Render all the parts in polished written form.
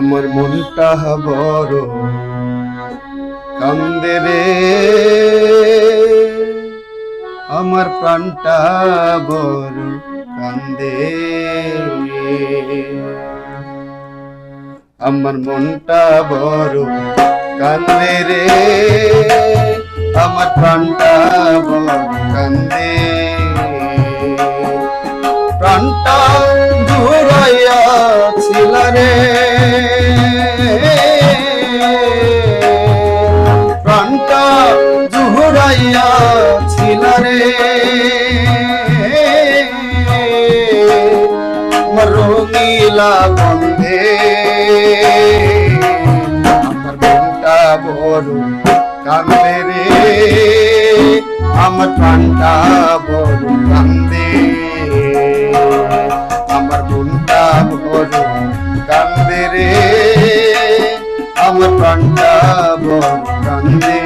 আমার মনটা বড় কান্দে রে, আমার প্রাণটা বড় কান্দে। আমার মনটা বড় কান্দে রে, আমার প্রাণটা বড় কান্দে। প্রাণটা জুড়াইয়া ছিল রে, প্রাণটা জুড়াইয়া ছিল রে, রঙিলা বন্ধে। আমার মনটা বড় কান্দে রে, আমার প্রাণটা বড় কান্দে। আমার মনটা বড় কান্দে রে, আমার প্রাণটা বড় কান্দে।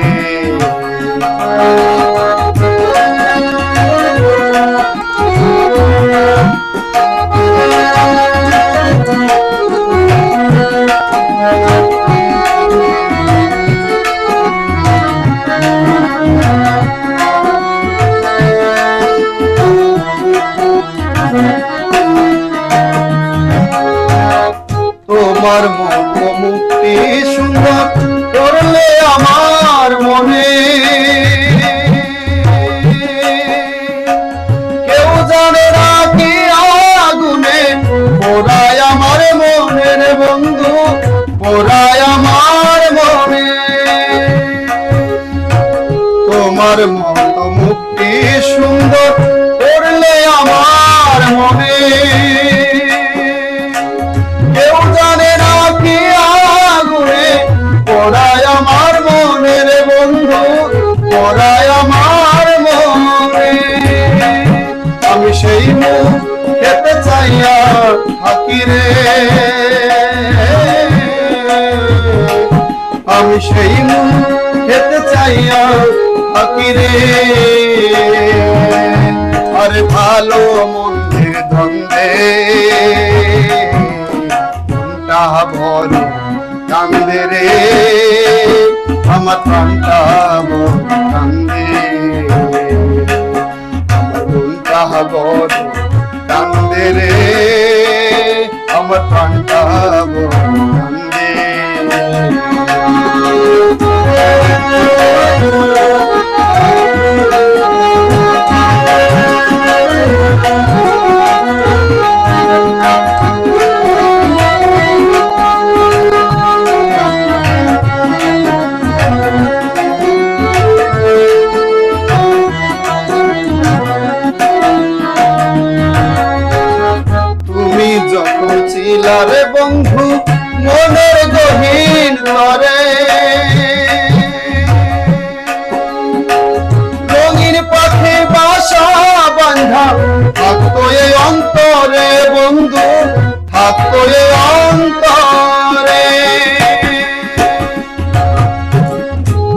তোমার মুক্তি সুন্দর করলে আমার মনে, কেউ জানে না কি আগুনে পোড়ায় আমার মনের বন্ধু, পোড়ায় আমার মনে। তোমার মুক্তি সুন্দর করলে আমার মনে, কেউ জানে না কি আগুনে পোড়ায় আমার মনের বন্ধু, পোড়ায় আমার মনে। আমি সেই মুখ খেতে চাইয়া থাকি রে, আমি সেই মুখ খেতে চাইয়া থাকি রে। আরে ভালো মন্দির দ্বন্দ্বে মনটা বড় কান্দে রে, আমার প্রাণটা বড় কান্দে। আমার মনটা বড় কান্দে রে, আমার প্রাণটা বড় কান্দে। যখন ছিলারে বন্ধু মনের গহীন তরে, রঙিন পাখি বাসা বাঁধা থাকতো এই অন্তরে বন্ধু, থাকতো এই অন্তরে।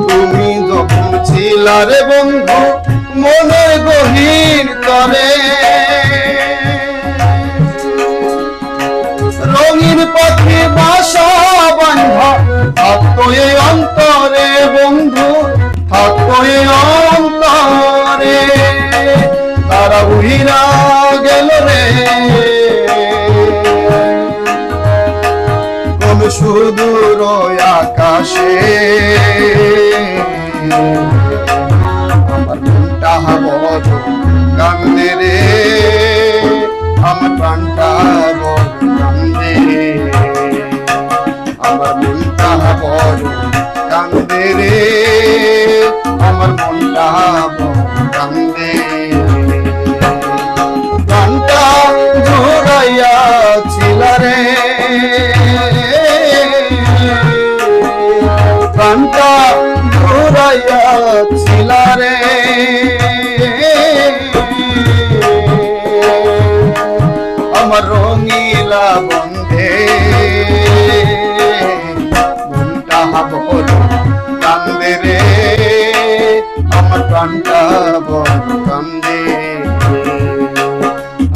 তুমি যখন ছিলারে বন্ধু মনের গহীন তরে, রঙিন পাখি বাসা বাঁধা থাকতো এই অন্তরে বন্ধু, থাকতো এই অন্তরে। তারা উহিরা গেল রে কোন সুদূর আকাশে, আমার মনটা বড় কান্দে রে, আমার প্রাণটা বড় কান্দে। আমার মনটা বড় কান্দে রে, আমার মনটা বড় কান্দে। প্রাণটা জুড়াইয়া ছিল রে, প্রাণটা জুড়াইয়া ছিল রে, আমার রঙিলা বন্ধে। মনটা বড় কান্দে রে, আমার প্রাণটা বড় কান্দে।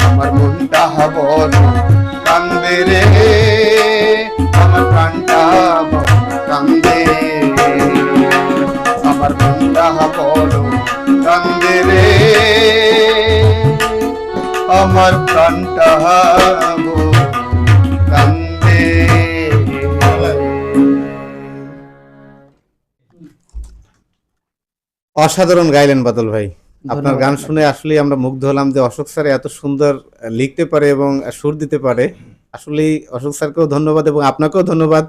আমার মনটা বড় কান্দে রে, আমার প্রাণটা কান্দে, আমার প্রাণটা বড় কান্দে রে, আমার প্রাণটা কান্দে। অসাধারণ গাইলেন বাদল ভাই, আপনার ধন্যবাদ গান আপনাকে। শুনে আসলে আমরা মুগ্ধ হলাম যে অশোক স্যার এত সুন্দর লিখতে পারে এবং সুর দিতে পারে। আসলেই অশোক স্যারকেও ধন্যবাদ এবং আপনাকেও ধন্যবাদ